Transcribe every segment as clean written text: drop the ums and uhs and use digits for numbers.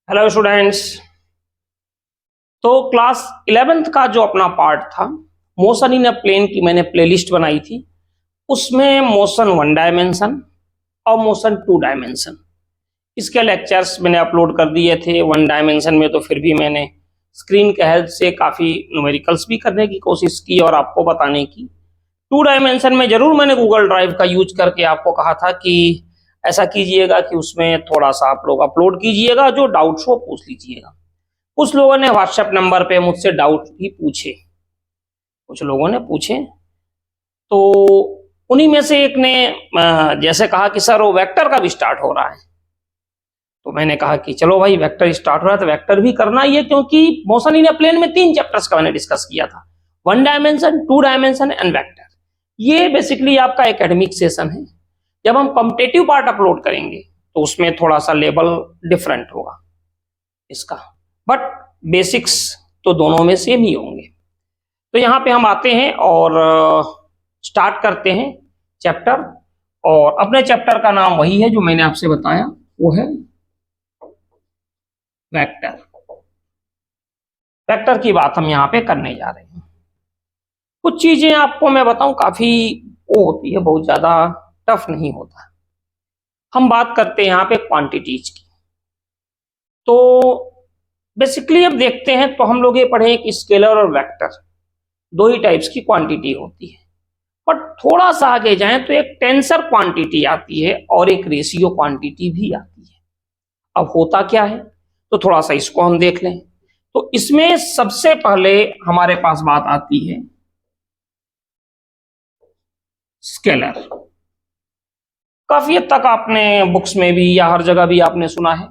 Hello students. तो class 11th का जो अपना पार्ट था मोशन इन अ प्लेन की मैंने प्लेलिस्ट बनाई थी। उसमें मोशन 1 डायमेंशन और मोशन 2 डायमेंशन इसके लेक्चर्स मैंने अपलोड कर दिए थे। 1 डायमेंशन में तो फिर भी मैंने स्क्रीन के हेल्प से काफ़ी न्यूमेरिकल्स भी करने की कोशिश की और आपको बताने की। 2 डायमेंशन में जरूर मैंने गूगल ड्राइव का यूज करके आपको कहा था कि ऐसा कीजिएगा कि उसमें थोड़ा सा आप लोग अपलोड कीजिएगा, जो डाउट्स हो पूछ लीजिएगा। कुछ लोगों ने व्हाट्सएप नंबर पे मुझसे डाउट भी पूछे, कुछ लोगों ने पूछे, तो उन्हीं में से एक ने जैसे कहा कि सर वो वेक्टर का भी स्टार्ट हो रहा है। तो मैंने कहा कि चलो भाई वेक्टर स्टार्ट हो रहा है तो वेक्टर भी करना ही है, क्योंकि मोशन इन ए प्लेन में 3 चैप्टर्स का मैंने डिस्कस किया था, 1 डायमेंशन, 2 डायमेंशन एंड वेक्टर। ये बेसिकली आपका एकेडमिक सेशन है। जब हम कॉम्पिटेटिव पार्ट अपलोड करेंगे तो उसमें थोड़ा सा लेवल डिफरेंट होगा इसका, बट बेसिक्स तो दोनों में सेम ही होंगे। तो यहाँ पे हम आते हैं और स्टार्ट करते हैं चैप्टर। और अपने चैप्टर का नाम वही है जो मैंने आपसे बताया, वो है वेक्टर। वेक्टर की बात हम यहाँ पे करने जा रहे हैं। कुछ चीजें आपको मैं बताऊं काफी वो होती है, बहुत ज्यादा टफ नहीं होता। हम बात करते हैं यहाँ पे क्वांटिटीज की। तो बेसिकली अब देखते हैं तो हम लोग ये पढ़े कि स्केलर और वेक्टर दो ही टाइप्स की क्वांटिटी होती है। बट थोड़ा सा आगे जाएं तो एक टेंसर क्वांटिटी आती है और एक रेशियो क्वांटिटी भी आती है। अब होता क्या है तो थोड़ा सा इसको हम देख लें। तो इसमें सबसे पहले हमारे पास बात आती है स्केलर। काफी हद तक आपने बुक्स में भी या हर जगह भी आपने सुना है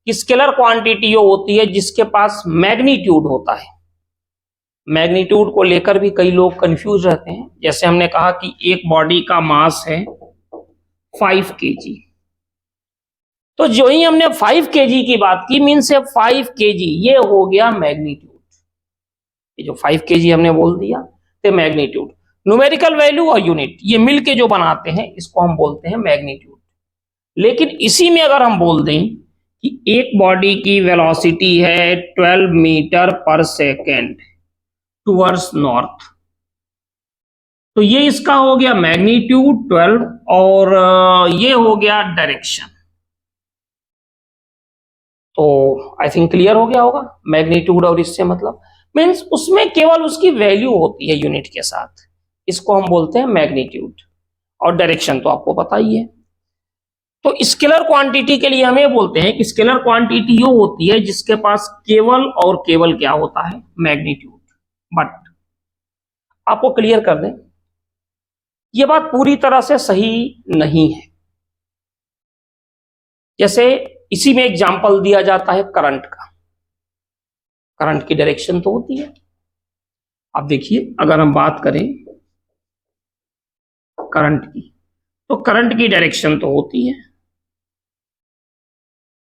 कि स्केलर क्वांटिटी वो होती है जिसके पास मैग्नीट्यूड होता है। मैग्नीट्यूड को लेकर भी कई लोग कंफ्यूज रहते हैं। जैसे हमने कहा कि एक बॉडी का मास है 5 kg, तो जो ही हमने 5 kg की बात की मीन्स 5 kg ये हो गया मैग्नीट्यूड। ये जो 5 kg हमने बोल दिया तो मैग्नीट्यूड, न्यूमेरिकल वैल्यू और यूनिट ये मिलके जो बनाते हैं इसको हम बोलते हैं मैग्नीट्यूड। लेकिन इसी में अगर हम बोल दें कि एक बॉडी की वेलोसिटी है 12 मीटर पर सेकेंड टुवर्ड्स नॉर्थ, तो ये इसका हो गया मैग्नीट्यूड 12 और ये हो गया डायरेक्शन। तो आई थिंक क्लियर हो गया होगा मैग्नीट्यूड और इससे मतलब मीन्स उसमें केवल उसकी वैल्यू होती है यूनिट के साथ, इसको हम बोलते हैं मैग्नीट्यूड। और डायरेक्शन तो आपको पता ही है। तो स्केलर क्वांटिटी के लिए हम ये बोलते हैं कि स्केलर क्वांटिटी वो होती है जिसके पास केवल और केवल क्या होता है मैग्नीट्यूड। बट आपको क्लियर कर दें ये बात पूरी तरह से सही नहीं है। जैसे इसी में एग्जांपल दिया जाता है करंट का। करंट की डायरेक्शन तो होती है। अब देखिए अगर हम बात करें करंट की तो करंट की डायरेक्शन तो होती है,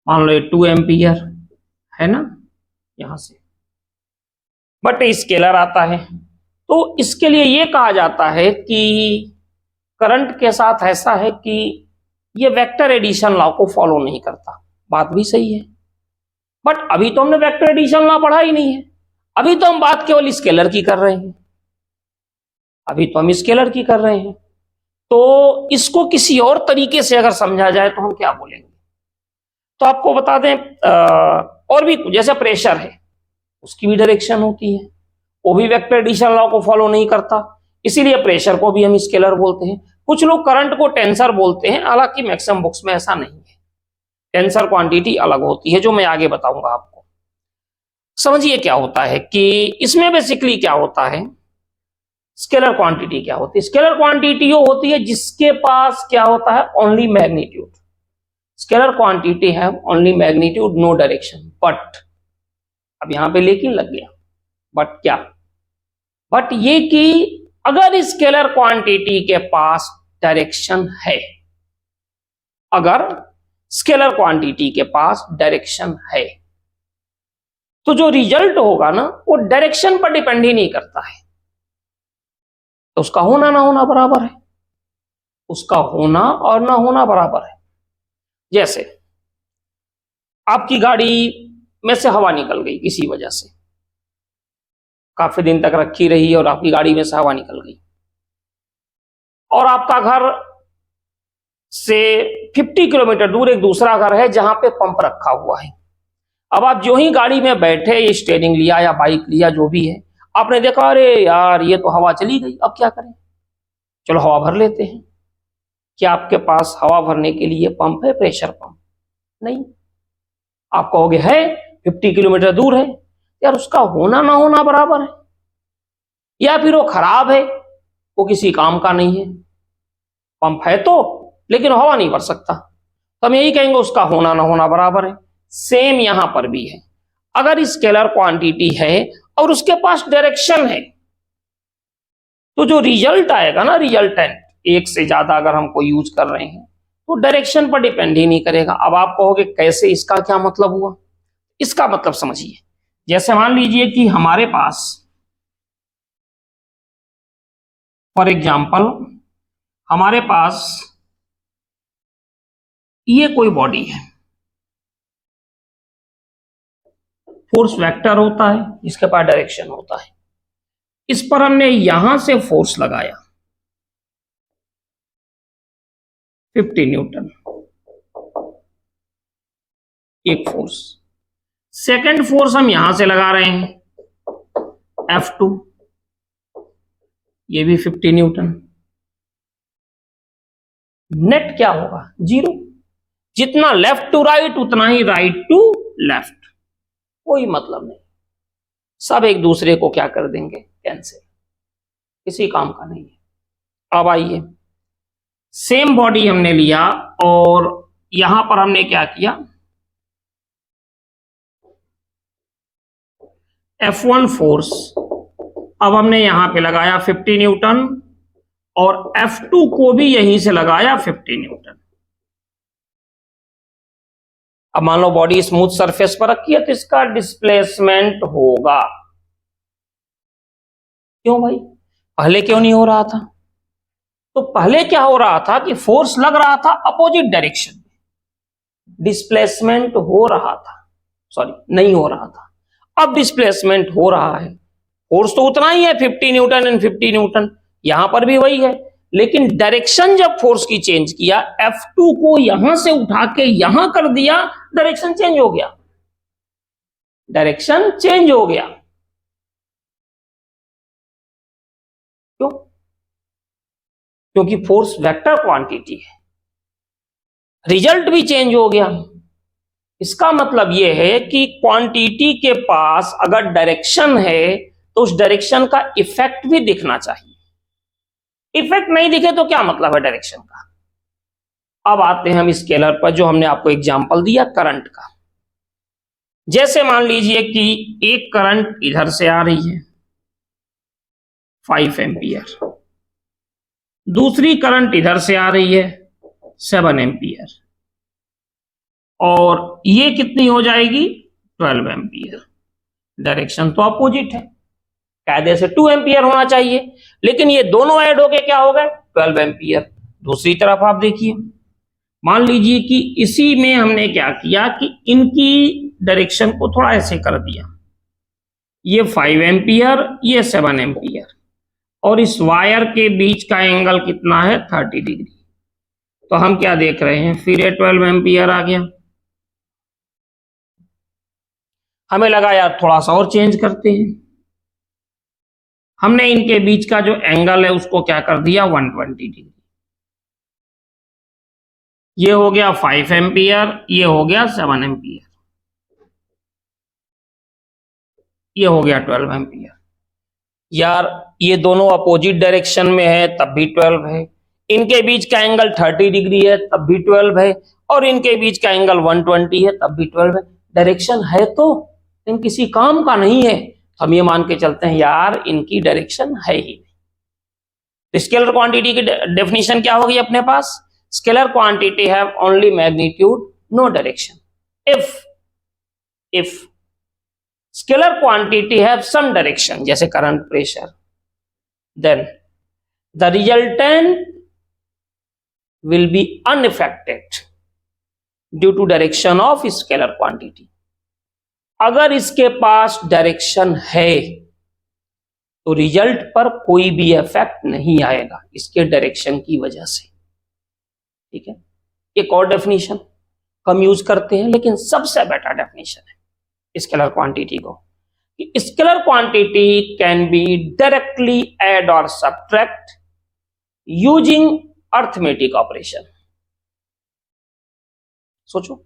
मान लो 2 एम्पियर है ना यहां से, बट स्केलर आता है तो इसके लिए ये कहा जाता है कि करंट के साथ ऐसा है कि ये वेक्टर एडिशन लॉ को फॉलो नहीं करता। बात भी सही है, बट अभी तो हमने वेक्टर एडिशन लॉ पढ़ा ही नहीं है। अभी तो हम बात केवल स्केलर की कर रहे हैं, अभी तो हम स्केलर की कर रहे हैं। तो इसको किसी और तरीके से अगर समझा जाए तो हम क्या बोलेंगे, तो आपको बता दें और भी जैसे प्रेशर है उसकी भी डायरेक्शन होती है, वो भी वेक्टर एडिशन लॉ को फॉलो नहीं करता, इसीलिए प्रेशर को भी हम स्केलर बोलते हैं। कुछ लोग करंट को टेंसर बोलते हैं, हालांकि मैक्सिमम बुक्स में ऐसा नहीं है। टेंसर क्वांटिटी अलग होती है जो मैं आगे बताऊंगा आपको। समझिए क्या होता है कि इसमें बेसिकली क्या होता है, स्केलर क्वांटिटी क्या होती है। स्केलर क्वांटिटी वो होती है जिसके पास क्या होता है ओनली मैग्नीट्यूड। स्केलर क्वांटिटी है only magnitude no direction. But अब यहां पे लेकिन लग गया, बट क्या, बट ये कि अगर स्केलर क्वांटिटी के पास डायरेक्शन है, अगर स्केलर क्वांटिटी के पास डायरेक्शन है तो जो रिजल्ट होगा ना वो डायरेक्शन पर डिपेंड ही नहीं करता है। तो उसका होना ना होना बराबर है, उसका होना और ना होना बराबर है। जैसे आपकी गाड़ी में से हवा निकल गई किसी वजह से, काफी दिन तक रखी रही और आपकी गाड़ी में से हवा निकल गई, और आपका घर से 50 किलोमीटर दूर एक दूसरा घर है जहां पे पंप रखा हुआ है। अब आप जो ही गाड़ी में बैठे, ये स्टीयरिंग लिया या बाइक लिया जो भी है, आपने देखा अरे यार ये तो हवा चली गई, अब क्या करें, चलो हवा भर लेते हैं। क्या आपके पास हवा भरने के लिए पंप है, प्रेशर पंप? नहीं। आप कहोगे है, 50 किलोमीटर दूर है, यार उसका होना ना होना बराबर है, या फिर वो खराब है, वो किसी काम का नहीं है। पंप है तो, लेकिन हवा नहीं भर सकता, तो हम यही कहेंगे उसका होना ना होना बराबर है। सेम यहां पर भी है, अगर स्केलर क्वांटिटी है और उसके पास डायरेक्शन है, तो जो रिजल्ट आएगा ना, रिजल्टेंट, एक से ज्यादा अगर हमको यूज कर रहे हैं तो डायरेक्शन पर डिपेंड ही नहीं करेगा। अब आप कहोगे कैसे, इसका क्या मतलब हुआ? इसका मतलब समझिए, जैसे मान लीजिए कि हमारे पास फॉर एग्जाम्पल हमारे पास ये कोई बॉडी है, फोर्स वेक्टर होता है, इसके पास डायरेक्शन होता है। इस पर हमने यहां से फोर्स लगाया 50 न्यूटन, एक फोर्स। सेकंड फोर्स हम यहां से लगा रहे हैं F2, ये भी 50 न्यूटन। नेट क्या होगा? 0। जितना लेफ्ट टू राइट उतना ही राइट टू लेफ्ट, कोई मतलब नहीं, सब एक दूसरे को क्या कर देंगे, कैंसिल, किसी काम का नहीं है। अब आइए, सेम बॉडी हमने लिया और यहां पर हमने क्या किया, F1 फोर्स अब हमने यहां पे लगाया 50 न्यूटन और F2 को भी यहीं से लगाया 50 न्यूटन। अब मान लो बॉडी स्मूथ सरफेस पर रखी है तो इसका डिस्प्लेसमेंट होगा। क्यों भाई, पहले क्यों नहीं हो रहा था? तो पहले क्या हो रहा था कि फोर्स लग रहा था अपोजिट डायरेक्शन में, डिस्प्लेसमेंट हो रहा था, सॉरी नहीं हो रहा था, अब डिस्प्लेसमेंट हो रहा है। फोर्स तो उतना ही है 50 न्यूटन एंड 50 न्यूटन, यहां पर भी वही है, लेकिन डायरेक्शन जब फोर्स की चेंज किया, F2 को यहां से उठा के यहां कर दिया, डायरेक्शन चेंज हो गया, डायरेक्शन चेंज हो गया। क्यों? क्योंकि फोर्स वेक्टर क्वांटिटी है, रिजल्ट भी चेंज हो गया। इसका मतलब यह है कि क्वांटिटी के पास अगर डायरेक्शन है तो उस डायरेक्शन का इफेक्ट भी दिखना चाहिए। इफेक्ट नहीं दिखे तो क्या मतलब है डायरेक्शन का? अब आते हैं हम स्केलर पर, जो हमने आपको एग्जांपल दिया करंट का। जैसे मान लीजिए कि एक करंट इधर से आ रही है 5 एम्पियर, दूसरी करंट इधर से आ रही है 7 एम्पियर, और ये कितनी हो जाएगी 12 एम्पियर। डायरेक्शन तो अपोजिट है, कायदे से 2 एम्पियर होना चाहिए, लेकिन ये दोनों ऐड होके क्या हो गए 12 एम्पियर। दूसरी तरफ आप देखिए, मान लीजिए कि इसी में हमने क्या किया कि इनकी डायरेक्शन को थोड़ा ऐसे कर दिया, ये 5 एम्पियर, ये 7 एम्पियर, और इस वायर के बीच का एंगल कितना है 30 डिग्री। तो हम क्या देख रहे हैं, फिर ये 12 एम्पियर आ गया। हमें लगा यार थोड़ा सा और चेंज करते हैं, हमने इनके बीच का जो एंगल है उसको क्या कर दिया 120 डिग्री। ये हो गया 5 एम्पियर, ये हो गया 7 एम्पियर, ये हो गया 12 एम्पियर। यार ये दोनों अपोजिट डायरेक्शन में है तब भी 12 है, इनके बीच का एंगल 30 डिग्री है तब भी 12 है, और इनके बीच का एंगल 120 है तब भी 12 है। डायरेक्शन है तो, इन किसी काम का नहीं है, हम ये मान के चलते हैं यार इनकी डायरेक्शन है ही नहीं। स्केलर क्वांटिटी की डेफिनेशन क्या होगी अपने पास, scalar quantity have only magnitude no direction. If scalar quantity have some direction, जैसे current, pressure, then the resultant will be unaffected due to direction of scalar quantity। अगर इसके पास डायरेक्शन है तो रिजल्ट पर कोई भी इफेक्ट नहीं आएगा इसके डायरेक्शन की वजह से। ठीक है, एक और डेफिनेशन कम यूज करते हैं लेकिन सबसे बेटर डेफिनेशन है स्केलर क्वांटिटी को, कि scalar quantity can be directly add और सब्ट्रैक्ट यूजिंग अर्थमेटिक ऑपरेशन। सोचो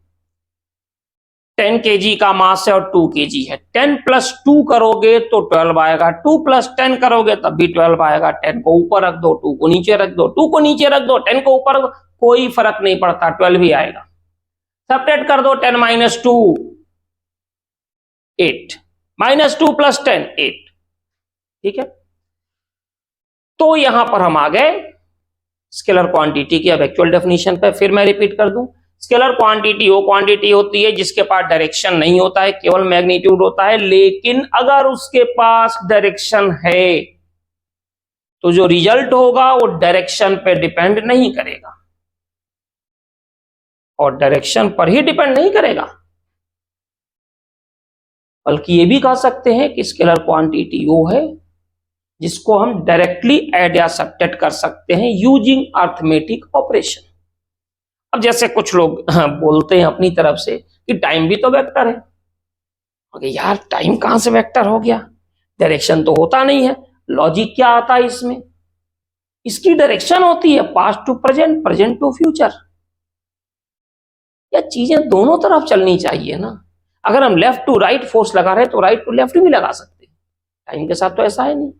10 kg का मास है और 2 kg है, 10 + 2 करोगे तो 12 आएगा, 2 + 10 करोगे तब भी 12 आएगा। 10 को ऊपर रख दो, 2 को नीचे रख दो, 2 को नीचे रख दो, 10 को ऊपर रख दो, कोई फर्क नहीं पड़ता, 12 ही आएगा। सब्ट्रैक्ट कर दो 10 - 2 8, -2 + 10 8। ठीक है, तो यहां पर हम आ गए स्केलर क्वांटिटी की अब एक्चुअल डेफिनेशन पे। फिर मैं रिपीट कर दूं, स्केलर क्वांटिटी वो क्वांटिटी होती है जिसके पास डायरेक्शन नहीं होता है, केवल मैग्नीट्यूड होता है, लेकिन अगर उसके पास डायरेक्शन है तो जो रिजल्ट होगा वो डायरेक्शन पे डिपेंड नहीं करेगा, और डायरेक्शन पर ही डिपेंड नहीं करेगा, बल्कि ये भी कह सकते हैं कि स्केलर क्वांटिटी वो है जिसको हम डायरेक्टली ऐड या सब्ट्रैक्ट कर सकते हैं यूजिंग अर्थमेटिक ऑपरेशन। अब जैसे कुछ लोग बोलते हैं अपनी तरफ से कि टाइम भी तो वेक्टर है। अरे यार, टाइम कहां से वेक्टर हो गया? डायरेक्शन तो होता नहीं है। लॉजिक क्या आता है इसमें? इसकी डायरेक्शन होती है past to present, present to future. या चीजें दोनों तरफ चलनी चाहिए ना। अगर हम लेफ्ट टू राइट फोर्स लगा रहे हैं तो राइट टू लेफ्ट भी लगा सकते हैं, टाइम के साथ तो ऐसा है नहीं,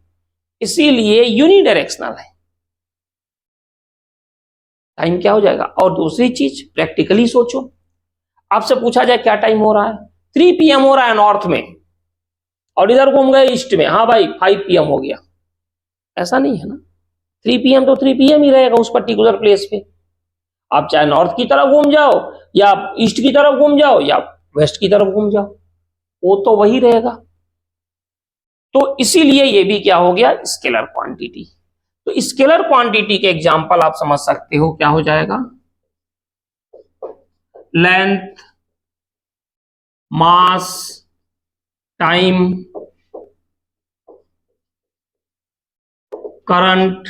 इसीलिए यूनिडायरेक्शनल है। टाइम क्या हो जाएगा? और दूसरी चीज प्रैक्टिकली सोचो, आपसे पूछा जाए क्या टाइम हो रहा है, 3 PM हो रहा है नॉर्थ में, और इधर घूम गए ईस्ट में, हाँ भाई 5 PM हो गया, ऐसा नहीं है ना। 3 PM तो 3 PM ही रहेगा उस पर्टिकुलर प्लेस पे। आप चाहे नॉर्थ की तरफ घूम जाओ या ईस्ट की तरफ घूम जाओ या वेस्ट की तरफ घूम जाओ, वो तो वही रहेगा। तो इसीलिए ये भी क्या हो गया, स्केलर क्वांटिटी। तो स्केलर क्वांटिटी के एग्जांपल आप समझ सकते हो क्या हो जाएगा, लेंथ, मास, टाइम, करंट,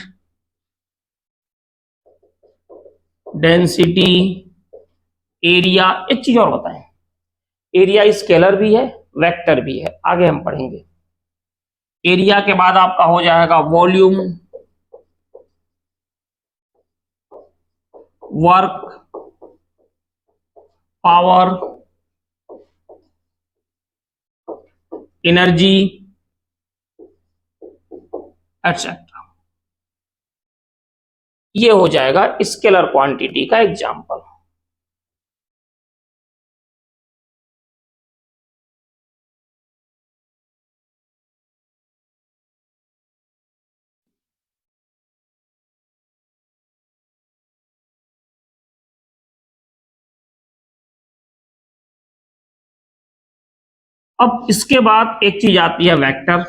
डेंसिटी, एरिया। एक चीज और बताएं, एरिया स्केलर भी है वेक्टर भी है, आगे हम पढ़ेंगे। एरिया के बाद आपका हो जाएगा volume, work, power, energy, etcetera. ये हो जाएगा स्केलर क्वांटिटी का एग्जांपल। अब इसके बाद एक चीज आती है वेक्टर।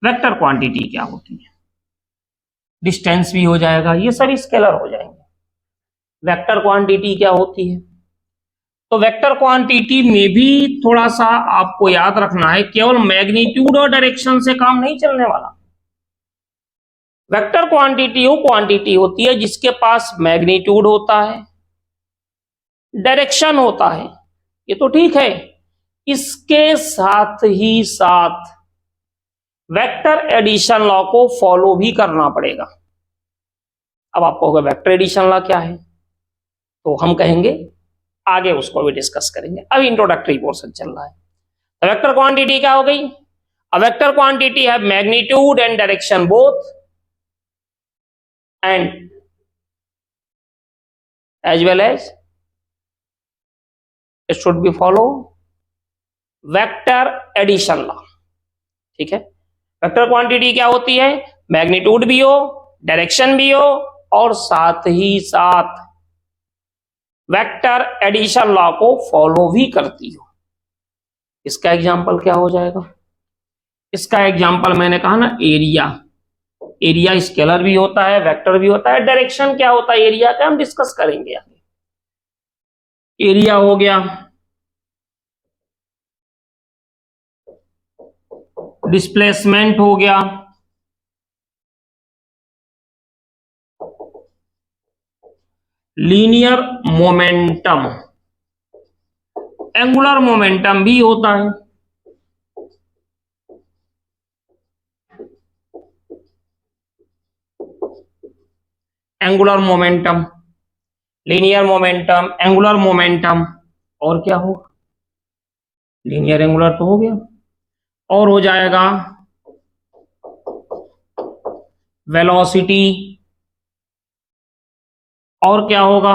वेक्टर क्वांटिटी क्या होती है? डिस्टेंस भी हो जाएगा, ये सभी स्केलर हो जाएंगे। वेक्टर क्वांटिटी क्या होती है? तो वेक्टर क्वांटिटी में भी थोड़ा सा आपको याद रखना है, केवल मैग्नीट्यूड और डायरेक्शन से काम नहीं चलने वाला। वेक्टर क्वांटिटी वो क्वांटिटी होती है जिसके पास मैग्नीट्यूड होता है, डायरेक्शन होता है, ये तो ठीक है, इसके साथ ही साथ वेक्टर एडिशन लॉ को फॉलो भी करना पड़ेगा। अब आपको होगा वेक्टर एडिशन लॉ क्या है, तो हम कहेंगे आगे उसको भी डिस्कस करेंगे, अभी इंट्रोडक्टरी पोर्शन चल रहा है। वेक्टर क्वांटिटी क्या हो गई? अ वेक्टर क्वांटिटी है magnitude and direction both, and as well as it should be follow vector addition law. ठीक है, वेक्टर क्वांटिटी क्या होती है? मैग्नीट्यूड भी हो, डायरेक्शन भी हो, और साथ ही साथ वेक्टर एडिशन लॉ को फॉलो भी करती हो। इसका एग्जांपल क्या हो जाएगा? इसका एग्जांपल मैंने कहा ना, एरिया। एरिया स्केलर भी होता है, वेक्टर भी होता है। डायरेक्शन क्या होता है एरिया का, हम डिस्कस करेंगे आगे। एरिया हो गया डिस्प्लेसमेंट हो गया, लीनियर मोमेंटम, एंगुलर मोमेंटम भी होता है। Angular momentum, linear momentum, angular momentum, और क्या होगा, लीनियर एंगुलर तो हो गया, और हो जाएगा वेलोसिटी, और क्या होगा,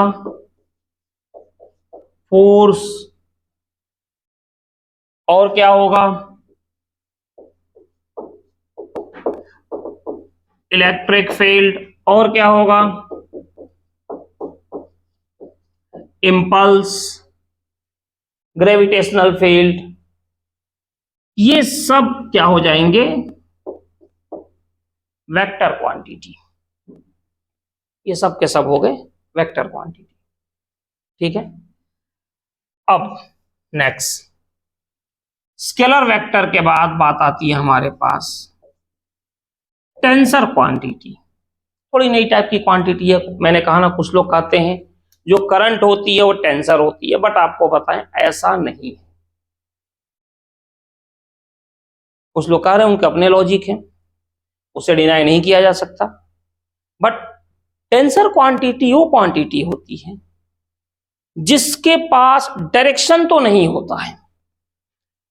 फोर्स, और क्या होगा, इलेक्ट्रिक फील्ड, और क्या होगा, इंपल्स, ग्रेविटेशनल फील्ड। ये सब क्या हो जाएंगे, वेक्टर क्वांटिटी। ये सब के सब हो गए वेक्टर क्वांटिटी। ठीक है, अब नेक्स्ट स्केलर वेक्टर के बाद बात आती है हमारे पास टेंसर क्वांटिटी। थोड़ी नई टाइप की क्वांटिटी है। मैंने कहा ना, कुछ लोग कहते हैं जो करंट होती है वो टेंसर होती है, बट आपको बताएं ऐसा नहीं है। कुछ लोग कह रहे हैं, उनके अपने लॉजिक हैं, उसे डिनाई नहीं किया जा सकता, बट टेंसर क्वांटिटी वो क्वांटिटी होती है जिसके पास डायरेक्शन तो नहीं होता है।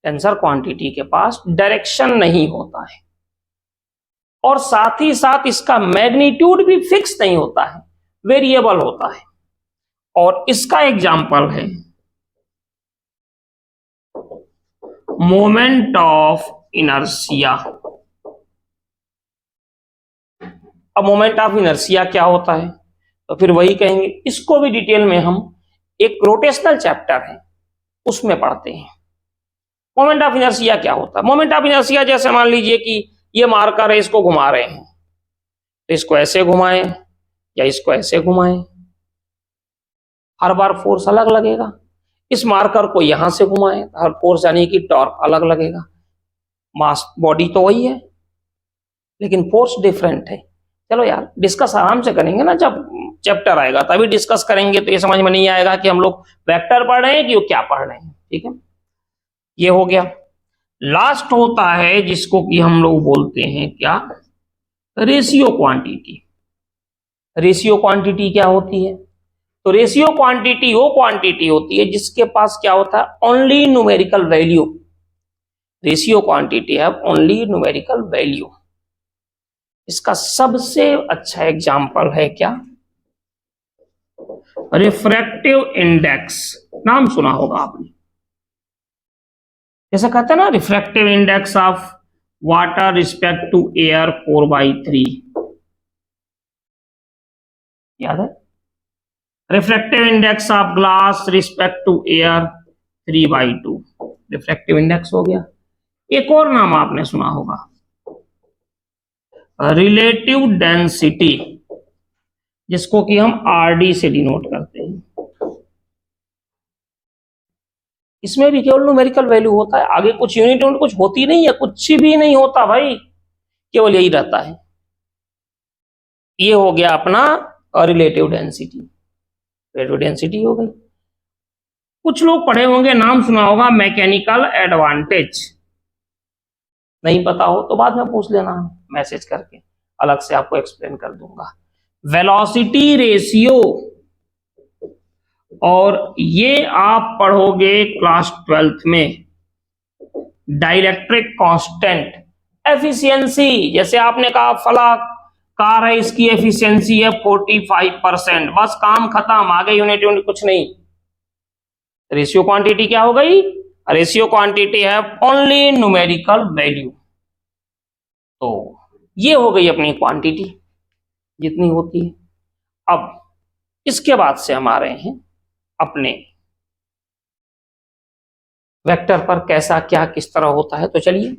टेंसर क्वांटिटी के पास डायरेक्शन नहीं होता है, और साथ ही साथ इसका मैग्नीट्यूड भी फिक्स नहीं होता है, वेरिएबल होता है। और इसका एग्जाम्पल है मोमेंट ऑफ इनर्शिया। अब मोमेंट ऑफ इनर्शिया क्या होता है, तो फिर वही कहेंगे, इसको भी डिटेल में हम एक रोटेशनल चैप्टर है उसमें पढ़ते हैं। मोमेंट ऑफ इनर्शिया क्या होता है, मोमेंट ऑफ इनर्शिया जैसे मान लीजिए कि ये मार्कर है, इसको घुमा रहे हैं, तो इसको ऐसे घुमाएं या इसको ऐसे घुमाएं, हर बार फोर्स अलग लगेगा। इस मार्कर को यहां से घुमाएं, हर फोर्स यानी कि टॉर्क अलग लगेगा। मास बॉडी तो वही है लेकिन फोर्स डिफरेंट है। चलो यार, डिस्कस आराम से करेंगे ना, जब चैप्टर आएगा तभी डिस्कस करेंगे, तो ये समझ में नहीं आएगा कि हम लोग वेक्टर पढ़ रहे हैं कि वो क्या पढ़ रहे हैं। ठीक है, ये हो गया। लास्ट होता है जिसको कि हम लोग बोलते हैं क्या, रेशियो क्वांटिटी। रेशियो क्वांटिटी क्या होती है, तो रेशियो क्वांटिटी वो क्वांटिटी होती है जिसके पास क्या होता है, only numerical value. Ratio quantity है ओनली न्यूमेरिकल वैल्यू। इसका सबसे अच्छा एग्जाम्पल है क्या, रिफ्रैक्टिव इंडेक्स। नाम सुना होगा आपने, जैसे कहते हैं ना, refractive index of water respect to air 4/3। याद है, refractive index of glass respect to air 3/2। Refractive index हो गया। एक और नाम आपने सुना होगा, रिलेटिव डेंसिटी, जिसको कि हम आरडी से डिनोट करते हैं। इसमें भी केवल न्यूमेरिकल वैल्यू होता है, आगे कुछ यूनिट कुछ होती नहीं है, कुछ भी नहीं होता भाई, केवल यही रहता है। ये हो गया अपना रिलेटिव डेंसिटी। रिलेटिव डेंसिटी हो गई। कुछ लोग पढ़े होंगे, नाम सुना होगा मैकेनिकल एडवांटेज। नहीं पता हो तो बाद में पूछ लेना, मैसेज करके अलग से आपको एक्सप्लेन कर दूंगा। वेलोसिटी रेशियो, और ये आप पढ़ोगे क्लास 12th में। डाइलेक्ट्रिक कांस्टेंट, एफिशिएंसी, जैसे आपने कहा फला कार है, इसकी एफिशिएंसी है 45%, बस काम खत्म, आगे यूनिट कुछ नहीं। रेशियो क्वांटिटी क्या हो गई, रेशियो क्वांटिटी है ओनली न्यूमेरिकल वैल्यू। तो ये हो गई अपनी क्वांटिटी जितनी होती है। अब इसके बाद से हम आ रहे हैं अपने वेक्टर पर, कैसा क्या किस तरह होता है। तो चलिए,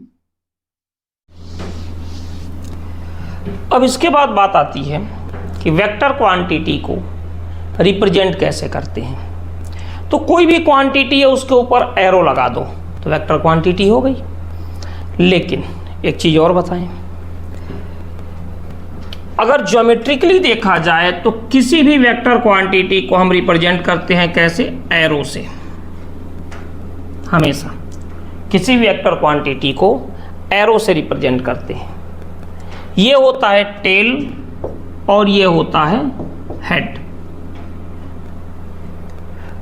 अब इसके बाद बात आती है कि वेक्टर क्वांटिटी को रिप्रेजेंट कैसे करते हैं। तो कोई भी क्वांटिटी है उसके ऊपर एरो लगा दो तो वेक्टर क्वांटिटी हो गई। लेकिन एक चीज और बताएं, अगर ज्योमेट्रिकली देखा जाए तो किसी भी वेक्टर क्वांटिटी को हम रिप्रेजेंट करते हैं कैसे? एरो से। हमेशा किसी भी वेक्टर क्वांटिटी को एरो से रिप्रेजेंट करते हैं। ये होता है टेल और ये होता है हेड।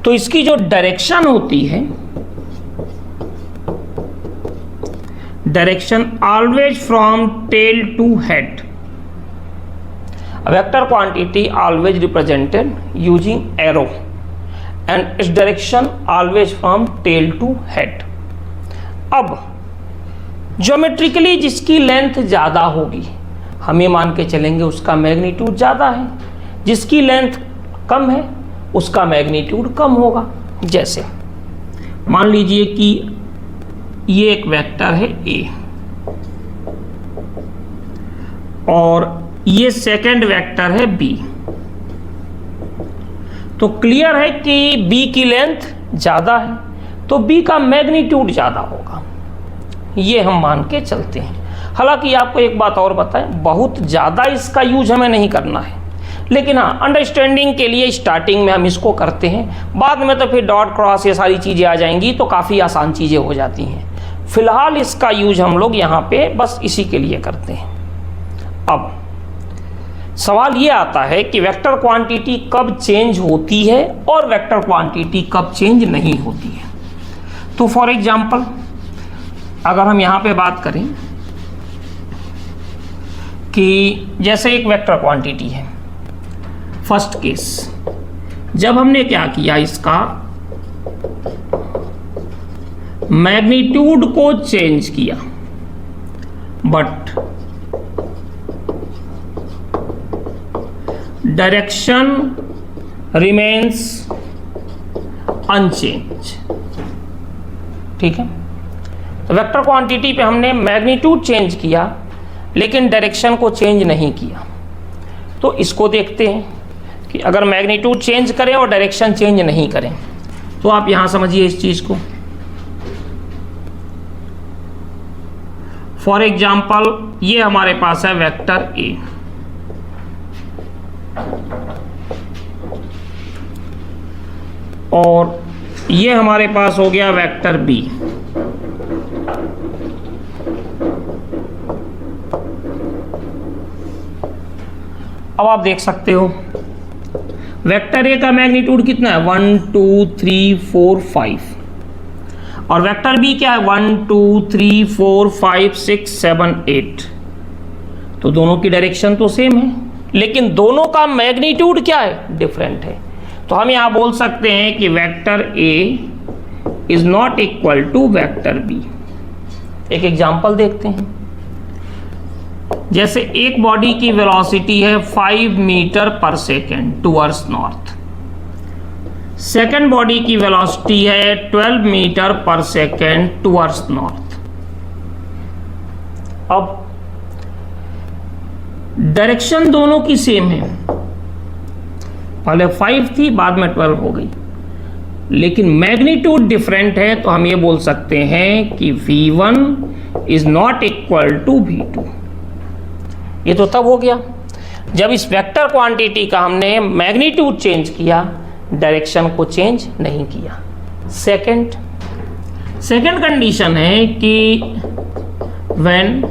तो इसकी जो डायरेक्शन होती है, direction always from tail to head. Vector quantity always represented using arrow and its direction always from tail to head. अब ज्योमेट्रिकली जिसकी लेंथ ज्यादा होगी, हम ये मान के चलेंगे उसका मैग्नीट्यूड ज्यादा है, जिसकी लेंथ कम है उसका मैग्नीट्यूड कम होगा। जैसे मान लीजिए कि ये एक वेक्टर है ए और ये सेकंड वेक्टर है बी, तो क्लियर है कि बी की लेंथ ज्यादा है तो बी का मैग्नीट्यूड ज्यादा होगा, ये हम मान के चलते हैं। हालांकि आपको एक बात और बताएं, बहुत ज्यादा इसका यूज हमें नहीं करना है, लेकिन हाँ अंडरस्टैंडिंग के लिए स्टार्टिंग में हम इसको करते हैं, बाद में तो फिर डॉट क्रॉस ये सारी चीजें आ जाएंगी तो काफी आसान चीजें हो जाती हैं। फिलहाल इसका यूज हम लोग यहाँ पे बस इसी के लिए करते हैं। अब सवाल ये आता है कि वेक्टर क्वांटिटी कब चेंज होती है और वेक्टर क्वांटिटी कब चेंज नहीं होती है। तो फॉर एग्जांपल अगर हम यहाँ पे बात करें कि जैसे एक वेक्टर क्वांटिटी है, फर्स्ट केस जब हमने क्या किया, इसका मैग्नीट्यूड को चेंज किया बट डायरेक्शन रिमेन्स अनचेंज। ठीक है, तो वेक्टर क्वांटिटी पे हमने मैग्नीट्यूड चेंज किया लेकिन डायरेक्शन को चेंज नहीं किया। तो इसको देखते हैं कि अगर मैग्नीट्यूड चेंज करें और डायरेक्शन चेंज नहीं करें, तो आप यहां समझिए इस चीज को। फॉर एग्जाम्पल ये हमारे पास है वेक्टर ए और ये हमारे पास हो गया वेक्टर बी। अब आप देख सकते हो वेक्टर ए का मैग्नीट्यूड कितना है, 1 2 3 4 5 और वेक्टर बी क्या है, 1 2 3 4 5 6 7 8। तो दोनों की डायरेक्शन तो सेम है लेकिन दोनों का मैग्नीट्यूड क्या है, डिफरेंट है। तो हम यहां बोल सकते हैं कि vector A is not equal to vector B. एक एग्जांपल देखते हैं, जैसे एक बॉडी की वेलोसिटी है 5 मीटर पर second towards north, second body की वेलोसिटी है 12 मीटर पर सेकेंड टुवर्ड्स नॉर्थ। अब डायरेक्शन दोनों की सेम है, पहले 5 थी बाद में 12 हो गई, लेकिन मैग्नीट्यूड डिफरेंट है। तो हम ये बोल सकते हैं कि V1 is not equal to V2। ये तो तब हो गया जब इस वेक्टर क्वांटिटी का हमने मैग्नीट्यूड चेंज किया, डायरेक्शन को चेंज नहीं किया। सेकंड कंडीशन है कि when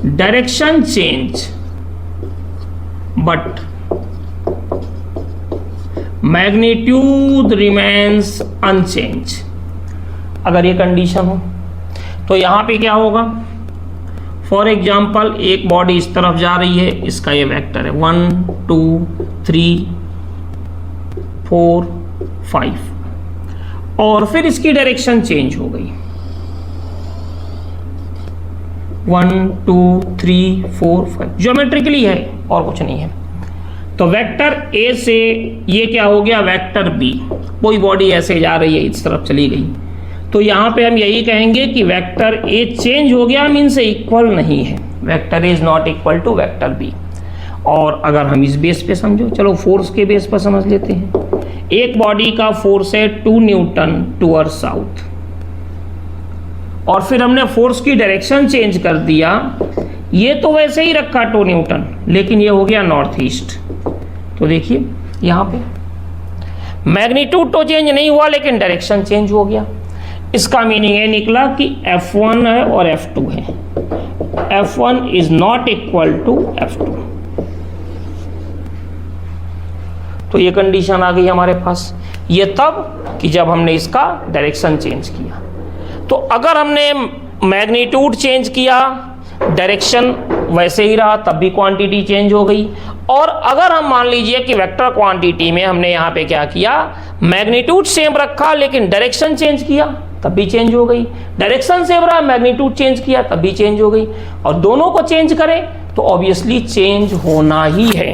direction change but magnitude remains unchange. अगर ये कंडीशन हो तो यहां पे क्या होगा, फॉर एग्जाम्पल एक बॉडी इस तरफ जा रही है, इसका ये वेक्टर है 1 2 3 4 5 और फिर इसकी डायरेक्शन चेंज हो गई 1 2 3 4 5, ज्योमेट्रिकली है और कुछ नहीं है। तो वेक्टर ए से ये क्या हो गया, वेक्टर बी। कोई बॉडी ऐसे जा रही है, इस तरफ चली गई, तो यहां पे हम यही कहेंगे कि वेक्टर ए चेंज हो गया, मीन से इक्वल नहीं है, vector A is not equal to vector B. और अगर हम इस बेस पे समझो, चलो फोर्स के बेस पर समझ लेते हैं। एक बॉडी का फोर्स है 2 न्यूटन टुवर्ड्स साउथ, और फिर हमने फोर्स की डायरेक्शन चेंज कर दिया। ये तो वैसे ही रखा 2 न्यूटन, लेकिन ये हो गया नॉर्थ ईस्ट। तो देखिए यहाँ पे मैग्नीट्यूड तो चेंज नहीं हुआ, लेकिन डायरेक्शन चेंज हो गया। इसका मीनिंग ये निकला कि F1 है और F2 है। F1 is not equal to F2। तो ये कंडीशन आ गई हमारे पास। ये तब कि जब हमने इसका डायरेक्शन चेंज किया। तो अगर हमने मैग्नीट्यूड चेंज किया, डायरेक्शन वैसे ही रहा, तब भी क्वांटिटी चेंज हो गई। और अगर हम मान लीजिए कि वेक्टर क्वांटिटी में हमने यहाँ पे क्या किया, मैग्नीट्यूड सेम रखा लेकिन डायरेक्शन चेंज किया, तब भी चेंज हो गई। डायरेक्शन सेम रहा, मैग्नीट्यूड चेंज किया, तब भी चेंज हो गई। और दोनों को चेंज करें तो ऑब्वियसली चेंज होना ही है।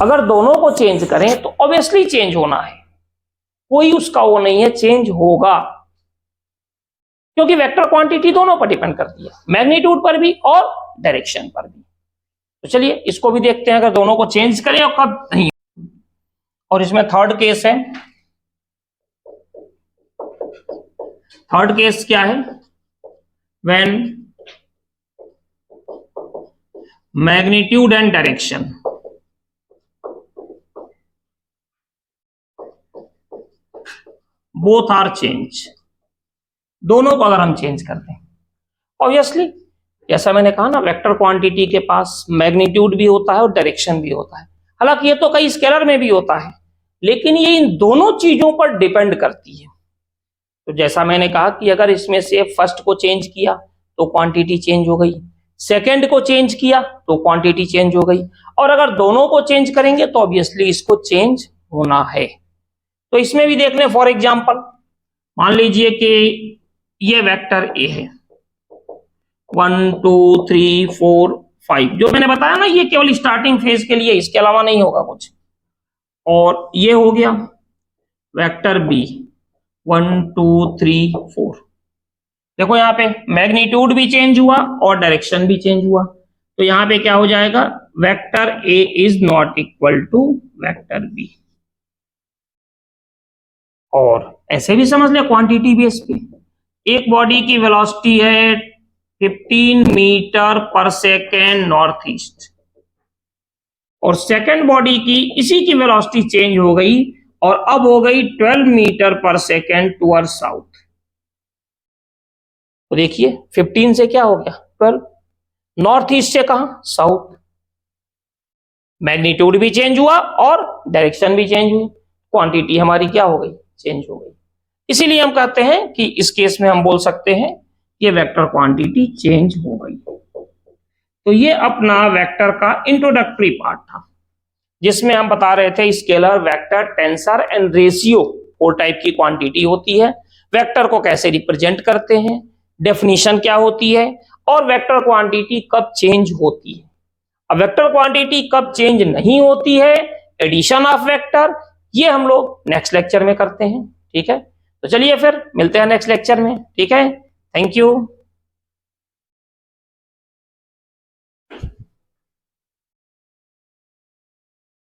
अगर दोनों को चेंज करें तो ऑब्वियसली चेंज होना है, कोई उसका वो नहीं है, चेंज होगा, क्योंकि वेक्टर क्वांटिटी दोनों पर डिपेंड करती है, मैग्नीट्यूड पर भी और डायरेक्शन पर भी। तो चलिए इसको भी देखते हैं, अगर दोनों को चेंज करें और कब नहीं। और इसमें थर्ड केस है। थर्ड केस क्या है? When magnitude and direction both are change. दोनों को अगर हम चेंज कर दें, ऑब्वियसली जैसा मैंने कहा ना, वेक्टर क्वांटिटी के पास मैग्नीट्यूड भी होता है और डायरेक्शन भी होता है। हालांकि ये तो कई स्केलर में भी होता है, लेकिन ये इन दोनों चीजों पर डिपेंड करती है। तो जैसा मैंने कहा कि अगर इसमें से फर्स्ट को चेंज किया तो क्वांटिटी चेंज हो गई, सेकंड को चेंज किया तो क्वांटिटी चेंज हो गई, और अगर दोनों को चेंज करेंगे तो ऑब्वियसली इसको चेंज होना है। तो इसमें भी देख लें, फॉर एग्जाम्पल मान लीजिए कि ये वेक्टर ए है, 1 2 3 4 5, जो मैंने बताया ना, ये केवल स्टार्टिंग फेज के लिए, इसके अलावा नहीं होगा कुछ। और ये हो गया वेक्टर बी 1 2 3 4। देखो यहाँ पे मैग्नीट्यूड भी चेंज हुआ और डायरेक्शन भी चेंज हुआ। तो यहाँ पे क्या हो जाएगा, vector A is not equal to vector B. और ऐसे भी समझ ले क्वांटिटी बेस पे, एक बॉडी की वेलोसिटी है 15 मीटर पर सेकेंड नॉर्थ ईस्ट, और सेकेंड बॉडी की इसी की वेलोसिटी चेंज हो गई और अब हो गई 12 मीटर पर सेकेंड टुवर्ड साउथ। तो देखिए 15 से क्या हो गया 12, नॉर्थ ईस्ट से कहां, साउथ। मैग्नीट्यूड भी चेंज हुआ और डायरेक्शन भी चेंज हुई, क्वांटिटी हमारी क्या हो गई, चेंज हो गई। इसीलिए हम कहते हैं कि इस केस में हम बोल सकते हैं ये वेक्टर क्वांटिटी चेंज हो गई। तो ये अपना वेक्टर का इंट्रोडक्टरी पार्ट था, जिसमें हम बता रहे थे scalar, vector, tensor and ratio 4 type की क्वांटिटी होती है। वेक्टर को कैसे रिप्रेजेंट करते हैं, डेफिनेशन क्या होती है, और वेक्टर क्वांटिटी कब चेंज होती है। अब वेक्टर क्वांटिटी कब चेंज नहीं होती है, एडिशन ऑफ वेक्टर, ये हम लोग नेक्स्ट लेक्चर में करते हैं। ठीक है, तो चलिए फिर मिलते हैं नेक्स्ट लेक्चर में। ठीक है, थैंक यू।